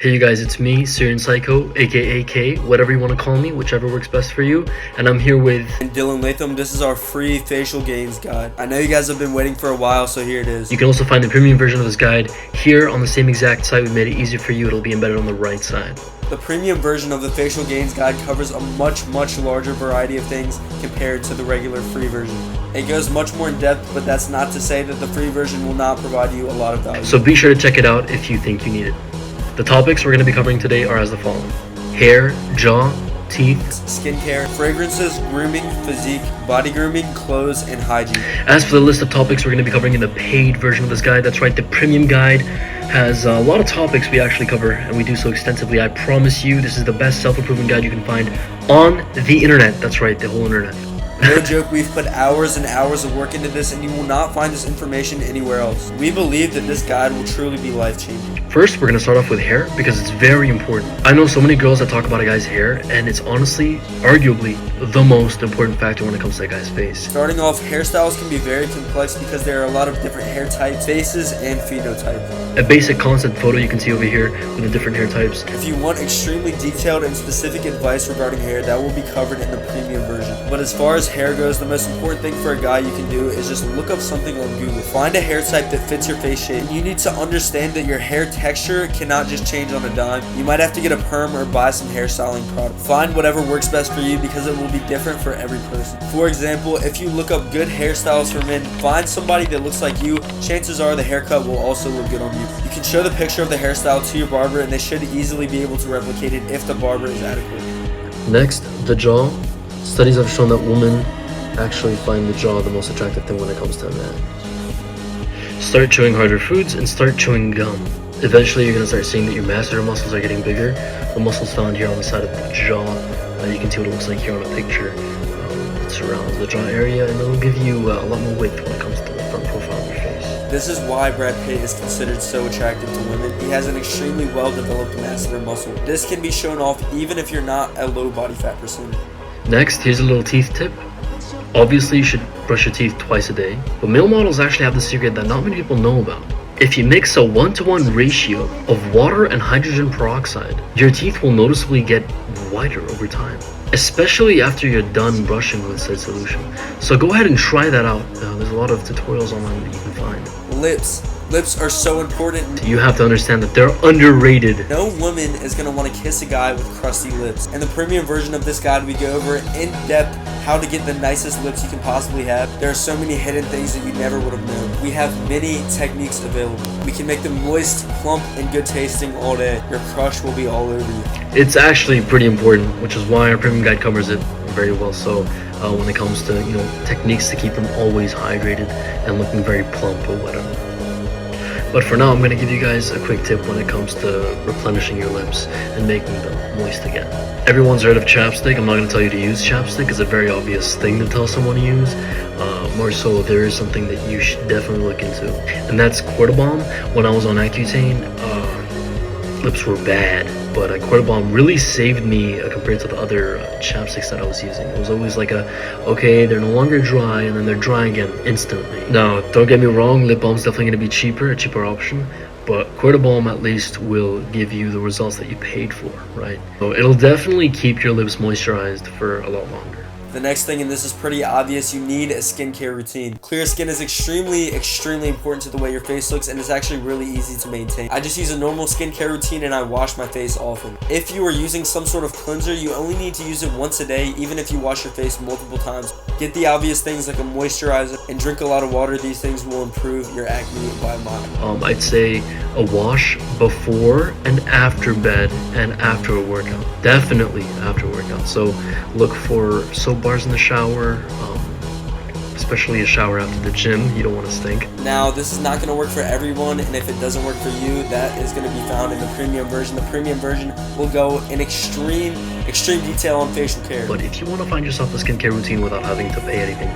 Hey you guys, it's me, Syrian Psycho, aka K, whatever you want to call me, whichever works best for you. And I'm here with Dylan Latham. This is our free facial gains guide. I know you guys have been waiting for a while, so here it is. You can also find the premium version of this guide here on the same exact site. We made it easier for you. It'll be embedded on the right side. The premium version of the facial gains guide covers a much larger variety of things compared to the regular free version. It goes much more in depth, but that's not to say that the free version will not provide you a lot of value. So be sure to check it out if you think you need it. The topics we're going to be covering today are as the following: hair, jaw, teeth, skincare, fragrances, grooming, physique, body grooming, clothes, and hygiene. As for the list of topics we're going to be covering in the paid version of this guide, that's right, the premium guide has a lot of topics we actually cover, and we do so extensively. I promise you, this is the best self-improvement guide you can find on the internet. That's right, the whole internet. No joke, we've put hours and hours of work into this, and you will not find this information anywhere else. We believe that this guide will truly be life-changing. First, we're going to start off with hair because it's very important. I know so many girls that talk about a guy's hair, and it's honestly, arguably, the most important factor when it comes to a guy's face. Starting off, hairstyles can be very complex because there are a lot of different hair types, faces, and phenotypes. A basic concept photo you can see over here with the different hair types. If you want extremely detailed and specific advice regarding hair, that will be covered in the premium version. But as far as hair goes, the most important thing for a guy you can do is just look up something on Google. Find a hair type that fits your face shape. You need to understand that your hair texture cannot just change on a dime. You might have to get a perm or buy some hairstyling product. Find whatever works best for you because it will be different for every person. For example, if you look up good hairstyles for men, find somebody that looks like you. Chances are the haircut will also look good on you. You can show the picture of the hairstyle to your barber and they should easily be able to replicate it if the barber is adequate. Next, the jaw. Studies have shown that women actually find the jaw the most attractive thing when it comes to a man. Start chewing harder foods and start chewing gum. Eventually you're going to start seeing that your masseter muscles are getting bigger. The muscles found here on the side of the jaw, you can see what it looks like here on a picture. It surrounds the jaw area and it'll give you a lot more width when it comes to the front profile of your face. This is why Brad Pitt is considered so attractive to women. He has an extremely well-developed masseter muscle. This can be shown off even if you're not a low body fat percentage. Next, here's a little teeth tip. Obviously, you should brush your teeth twice a day, but male models actually have the secret that not many people know about. If you mix a 1-to-1 ratio of water and hydrogen peroxide, your teeth will noticeably get whiter over time, especially after you're done brushing with said solution. So go ahead and try that out. There's a lot of tutorials online that you can find. Lips are so important. You have to understand that they're underrated. No woman is going to want to kiss a guy with crusty lips. In the premium version of this guide, we go over in depth how to get the nicest lips you can possibly have. There are so many hidden things that you never would have known. We have many techniques available. We can make them moist, plump, and good tasting all day. Your crush will be all over you. It's actually pretty important, which is why our premium guide covers it very well. So when it comes to techniques to keep them always hydrated and looking very plump or whatever. But for now, I'm going to give you guys a quick tip when it comes to replenishing your lips and making them moist again. Everyone's heard of chapstick. I'm not going to tell you to use chapstick. It's a very obvious thing to tell someone to use. More so, there is something that you should definitely look into. And that's Cortibomb. When I was on Accutane, lips were bad. But Cortibomb really saved me compared to the other chapsticks that I was using. It was always like okay, they're no longer dry, and then they're dry again instantly. Now, don't get me wrong, lip balm's definitely going to be cheaper, a cheaper option. But Cortibomb at least will give you the results that you paid for, right? So it'll definitely keep your lips moisturized for a lot longer. The next thing, and this is pretty obvious, you need a skincare routine. Clear skin is extremely important to the way your face looks, and it's actually really easy to maintain. I just use a normal skincare routine and I wash my face often. If you are using some sort of cleanser, you only need to use it once a day, even if you wash your face multiple times. Get the obvious things like a moisturizer and drink a lot of water. These things will improve your acne by a mile. I'd say a wash before and after bed and after a workout. Definitely after a workout. So look for soap bars in the shower, especially a shower after the gym. You don't want to stink. Now, this is not going to work for everyone, and if it doesn't work for you, that is going to be found in the premium version. The premium version will go in extreme detail on facial care. But if you want to find yourself a skincare routine without having to pay anything,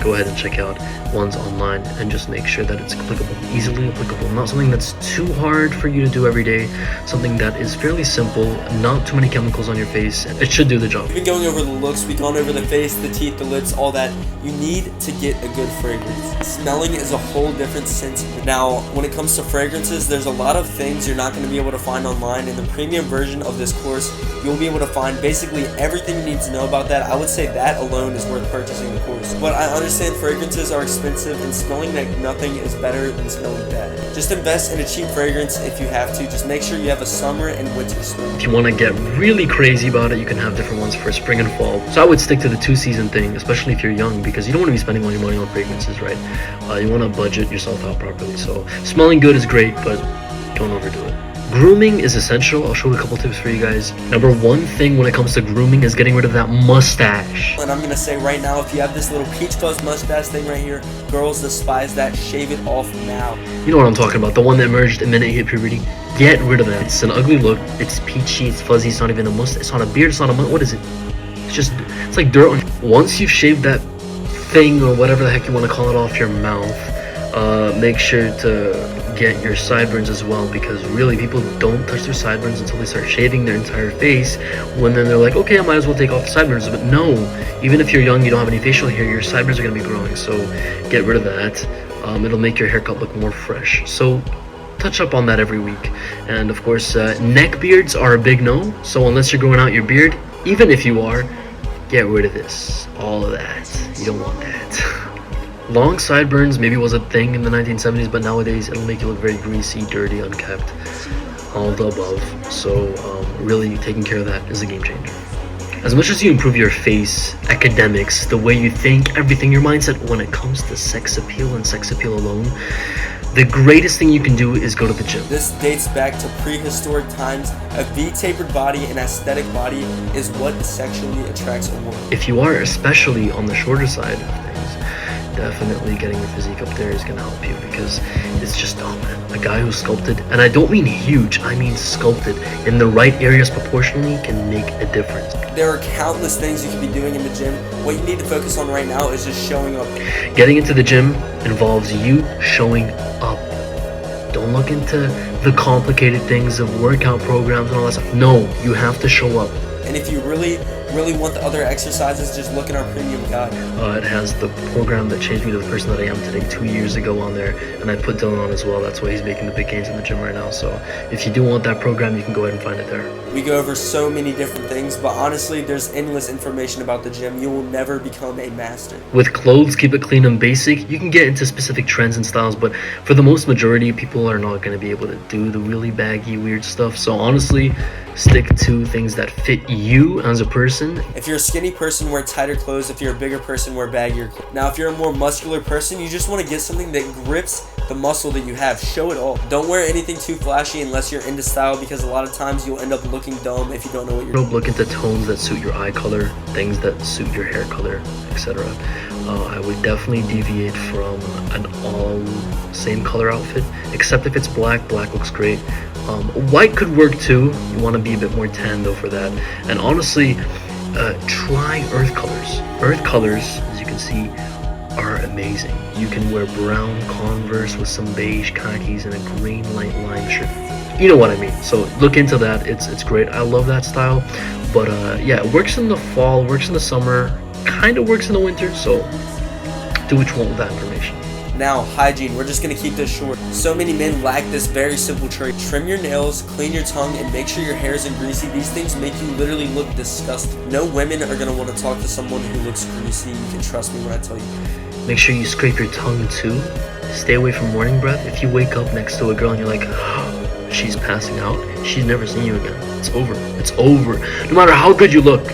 go ahead and check out ones online and just make sure that it's applicable, easily applicable, not something that's too hard for you to do every day, something that is fairly simple, not too many chemicals on your face. It should do the job. We've been going over the looks, we've gone over the face, the teeth, the lips, all that. You need to get a good fragrance. Smelling is a whole different difference since. Now, when it comes to fragrances, there's a lot of things you're not going to be able to find online. In the premium version of this course, you'll be able to find basically everything you need to know about that. I would say that alone is worth purchasing the course. But I understand fragrances are expensive, and smelling like nothing is better than smelling bad. Just invest in a cheap fragrance if you have to. Just make sure you have a summer and winter smell. If you want to get really crazy about it, you can have different ones for spring and fall. So I would stick to the 2-season thing, especially if you're young, because you don't want to be spending all your money on fragrances, right? You want to budget yourself out properly. So smelling good is great, but don't overdo it. Grooming is essential. I'll show a couple tips for you guys. Number one thing when it comes to grooming is getting rid of that mustache. And I'm gonna say right now, if you have this little peach fuzz mustache thing right here, girls despise that. Shave it off now. You know what I'm talking about, the one that emerged the minute you hit puberty. Get rid of that. It's an ugly look. It's peachy, it's fuzzy, it's not even a mustache. It's not a beard, it's not a what is it? It's like dirt. Once you've shaved that thing or whatever the heck you want to call it off your mouth, make sure to get your sideburns as well, because really people don't touch their sideburns until they start shaving their entire face, when then they're like, okay, I might as well take off the sideburns. But no, even if you're young, you don't have any facial hair, your sideburns are going to be growing, so get rid of that. It'll make your haircut look more fresh, so touch up on that every week. And of course, neck beards are a big no, so unless you're growing out your beard, even if you are, get rid of this, all of that. You don't want that. Long sideburns maybe was a thing in the 1970s, but nowadays it'll make you look very greasy, dirty, unkept, all the above. So really taking care of that is a game changer. As much as you improve your face, academics, the way you think, everything, your mindset when it comes to sex appeal and sex appeal alone, the greatest thing you can do is go to the gym. This dates back to prehistoric times. A V-tapered body, an aesthetic body, is what sexually attracts a woman. If you are especially on the shorter side of things, definitely getting your physique up there is going to help you, because it's just, oh man, a guy who's sculpted, and I don't mean huge, I mean sculpted, in the right areas proportionally can make a difference. There are countless things you can be doing in the gym. What you need to focus on right now is just showing up. Getting into the gym involves you showing up. Don't look into the complicated things of workout programs and all that stuff. No, you have to show up. And if you really want the other exercises, just look in our premium guide. It has the program that changed me to the person that I am today 2 years ago on there, and I put Dylan on as well. That's why he's making the big gains in the gym right now. So if you do want that program, you can go ahead and find it there. We go over so many different things, but honestly, there's endless information about the gym. You will never become a master. With clothes, keep it clean and basic. You can get into specific trends and styles, but for the most majority, people are not going to be able to do the really baggy, weird stuff. So honestly, stick to things that fit you as a person. If you're a skinny person, wear tighter clothes. If you're a bigger person, wear baggier clothes. Now, if you're a more muscular person, you just want to get something that grips the muscle that you have. Show it all. Don't wear anything too flashy unless you're into style, because a lot of times you'll end up looking dumb if you don't know what you're doing. Look into tones that suit your eye color, things that suit your hair color, etc. I would definitely deviate from an all same color outfit, except if it's black. Black looks great. White could work too. You want to be a bit more tan though for that. And honestly, try earth colors. Earth colors, as you can see, are amazing. You can wear brown Converse with some beige khakis and a green light lime shirt. You know what I mean. So look into that. It's great. I love that style. But yeah, it works in the fall, works in the summer, kind of works in the winter. So do what you want with that information. Now, hygiene. We're just going to keep this short. So many men lack this very simple trait. Trim your nails, clean your tongue, and make sure your hair isn't greasy. These things make you literally look disgusting. No women are going to want to talk to someone who looks greasy. You can trust me when I tell you. Make sure you scrape your tongue too. Stay away from morning breath. If you wake up next to a girl and you're like, oh, she's passing out, she's never seen you again. It's over. It's over. No matter how good you look.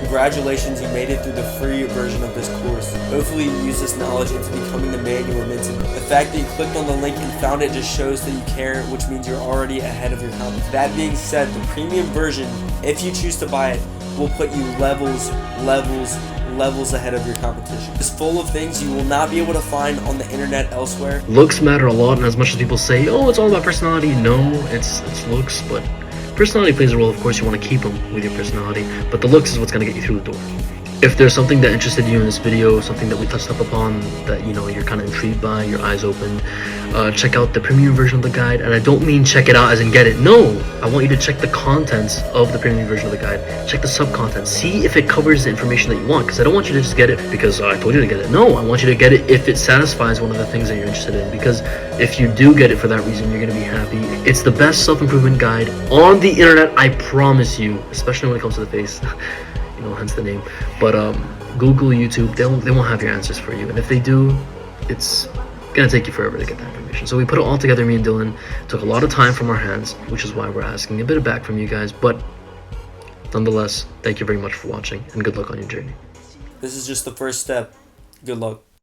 Congratulations, you made it through the free version of this course. Hopefully you use this knowledge into becoming the man you were meant to be. The fact that you clicked on the link and found it just shows that you care, which means you're already ahead of your competition. That being said, the premium version, if you choose to buy it, will put you levels ahead of your competition. It's full of things you will not be able to find on the internet elsewhere. Looks matter a lot, and as much as people say, oh, it's all about personality, no, it's looks, but personality plays a role. Of course, you want to keep them with your personality, but the looks is what's going to get you through the door. If there's something that interested you in this video, something that we touched up upon that, you know, you're kind of intrigued by, your eyes opened, check out the premium version of the guide. And I don't mean check it out as in get it. No, I want you to check the contents of the premium version of the guide. Check the sub-content. See if it covers the information that you want, because I don't want you to just get it because I told you to get it. No, I want you to get it if it satisfies one of the things that you're interested in, because if you do get it for that reason, you're going to be happy. It's the best self-improvement guide on the internet, I promise you, especially when it comes to the face. Hence the name. But Google, YouTube, they won't have your answers for you, and if they do, it's gonna take you forever to get that information. So we put it all together, me and Dylan. Took a lot of time from our hands, which is why we're asking a bit of back from you guys. But nonetheless, thank you very much for watching, and good luck on your journey. This is just the first step. Good luck.